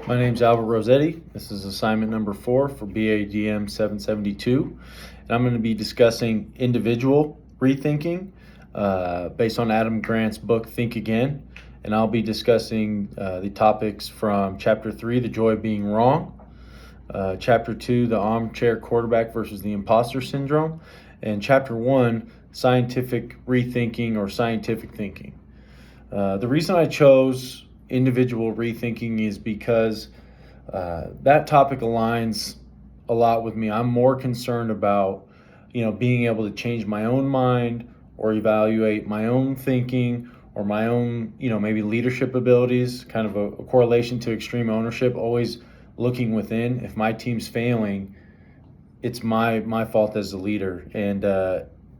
My name's Albert Rossetti. This is assignment number 4 for BADM 772. And I'm going to be discussing individual rethinking based on Adam Grant's book, Think Again. And I'll be discussing the topics from Chapter 3, The Joy of Being Wrong, Chapter 2, The Armchair Quarterback versus the Imposter Syndrome, and Chapter 1, Scientific Rethinking or Scientific Thinking. The reason I chose individual rethinking is because that topic aligns a lot with me. I'm more concerned about, being able to change my own mind or evaluate my own thinking or my own, maybe leadership abilities, kind of a correlation to extreme ownership, always looking within. If my team's failing, it's my fault as the leader. And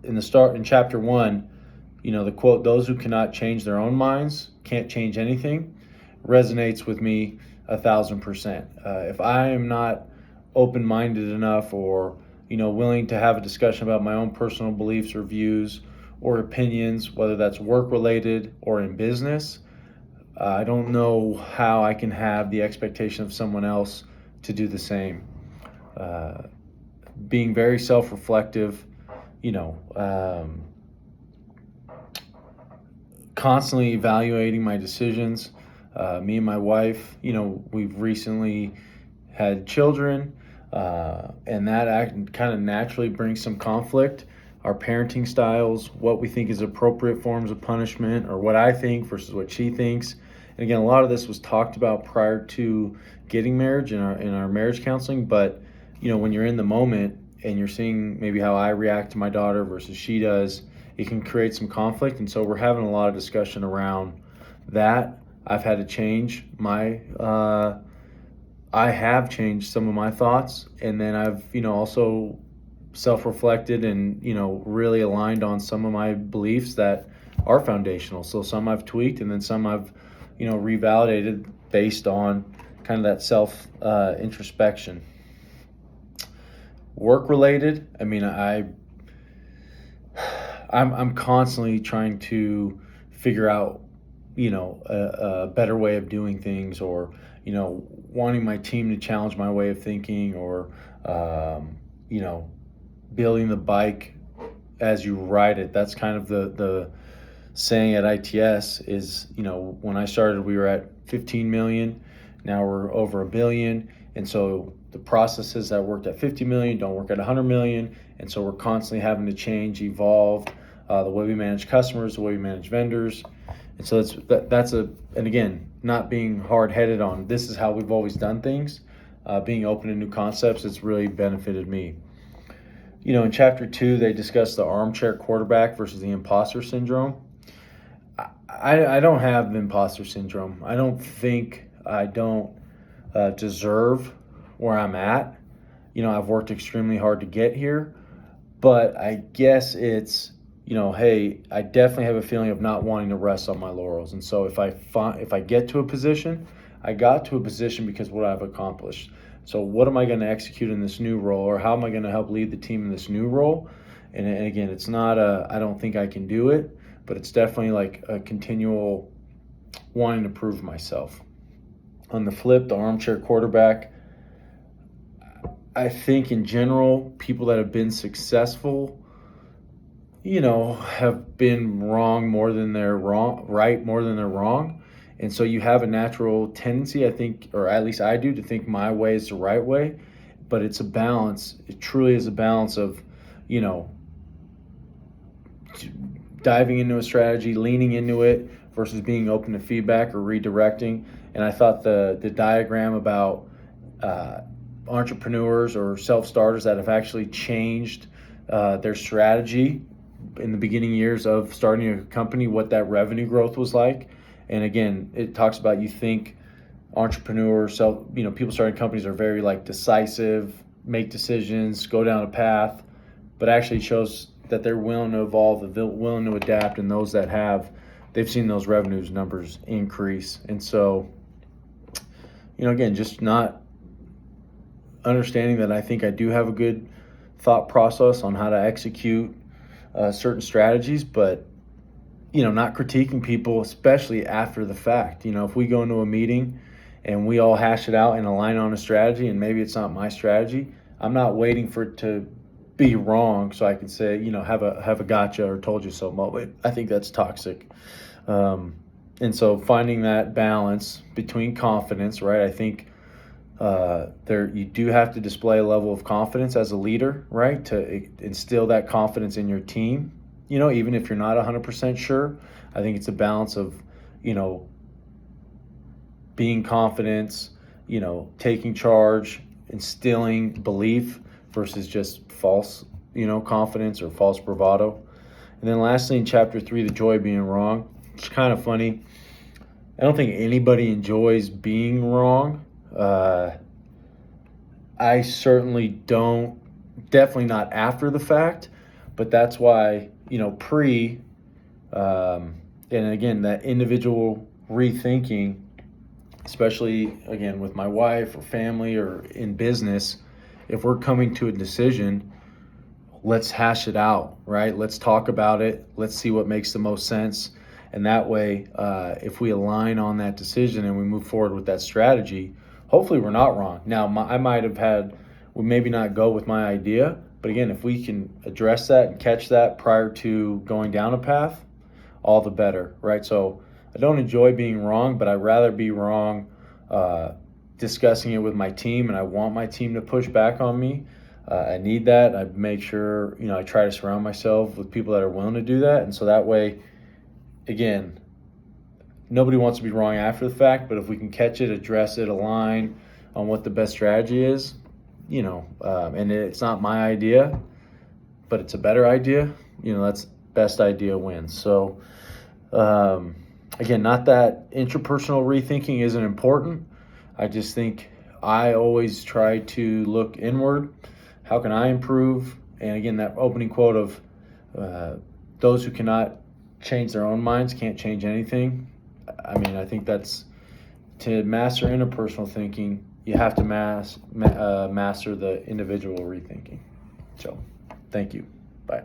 in chapter 1, the quote, "Those who cannot change their own minds can't change anything," resonates with me 1,000%. If I am not open-minded enough or willing to have a discussion about my own personal beliefs or views or opinions, whether that's work-related or in business, I don't know how I can have the expectation of someone else to do the same. Being very self-reflective, constantly evaluating my decisions. Me and my wife, we've recently had children, and that kind of naturally brings some conflict. Our parenting styles, what we think is appropriate forms of punishment, or what I think versus what she thinks. And again, a lot of this was talked about prior to getting marriage in our marriage counseling. But when you're in the moment and you're seeing maybe how I react to my daughter versus she does, it can create some conflict. And so we're having a lot of discussion around that. I've had to change I have changed some of my thoughts, and then I've, also self-reflected and, really aligned on some of my beliefs that are foundational. So some I've tweaked, and then some I've, revalidated based on kind of that self introspection. Work related, I'm constantly trying to figure out, a better way of doing things, or, wanting my team to challenge my way of thinking, or, building the bike as you ride it. That's kind of the saying at ITS is, when I started, we were at 15 million. Now we're over 1 billion. And so the processes that worked at 50 million don't work at 100 million. And so we're constantly having to change, evolve the way we manage customers, the way we manage vendors. And so and again, not being hard-headed on this is how we've always done things, being open to new concepts, it's really benefited me. In chapter 2, they discuss the armchair quarterback versus the imposter syndrome. I don't have imposter syndrome. I don't think I don't deserve where I'm at. I've worked extremely hard to get here, but I guess it's, hey, I definitely have a feeling of not wanting to rest on my laurels. And so if I get to a position, I got to a position because what I've accomplished. So what am I going to execute in this new role, or how am I going to help lead the team in this new role? And again, it's not I don't think I can do it, but it's definitely like a continual wanting to prove myself. On the flip, the armchair quarterback, I think in general, people that have been successful, have been wrong more than they're wrong, right more than they're wrong. And so you have a natural tendency, I think, or at least I do, to think my way is the right way. But it's a balance. It truly is a balance of, diving into a strategy, leaning into it, versus being open to feedback or redirecting. And I thought the diagram about entrepreneurs or self-starters that have actually changed their strategy in the beginning years of starting a company, what that revenue growth was like. And again, it talks about, you think entrepreneurs, people starting companies are very decisive, make decisions, go down a path, but actually shows that they're willing to evolve, they're willing to adapt, and those that have, they've seen those revenues numbers increase. And so, again, just not understanding that I think I do have a good thought process on how to execute certain strategies, but not critiquing people, especially after the fact. If we go into a meeting and we all hash it out and align on a strategy, and maybe it's not my strategy, I'm not waiting for it to be wrong so I can say, have a gotcha or told you so moment. I think that's toxic. And so finding that balance between confidence, right? I think you do have to display a level of confidence as a leader, right? To instill that confidence in your team, even if you're not 100% sure. I think it's a balance of, being confident, taking charge, instilling belief versus just false, confidence or false bravado. And then lastly, in chapter 3, the joy of being wrong. It's kind of funny. I don't think anybody enjoys being wrong. I certainly don't, definitely not after the fact, but that's why, and again, that individual rethinking, especially again with my wife or family or in business, if we're coming to a decision, let's hash it out, right? Let's talk about it. Let's see what makes the most sense. And that way, if we align on that decision and we move forward with that strategy, hopefully we're not wrong. Now, we maybe not go with my idea, but again, if we can address that and catch that prior to going down a path, all the better, right? So I don't enjoy being wrong, but I'd rather be wrong discussing it with my team, and I want my team to push back on me. I need that. I make sure, I try to surround myself with people that are willing to do that. And so that way, again, nobody wants to be wrong after the fact, but if we can catch it, address it, align on what the best strategy is, and it's not my idea, but it's a better idea, that's best idea wins. So, again, not that interpersonal rethinking isn't important. I just think I always try to look inward. How can I improve? And again, that opening quote of those who cannot change their own minds can't change anything. I think that's, to master interpersonal thinking, you have to master the individual rethinking. So, thank you. Bye.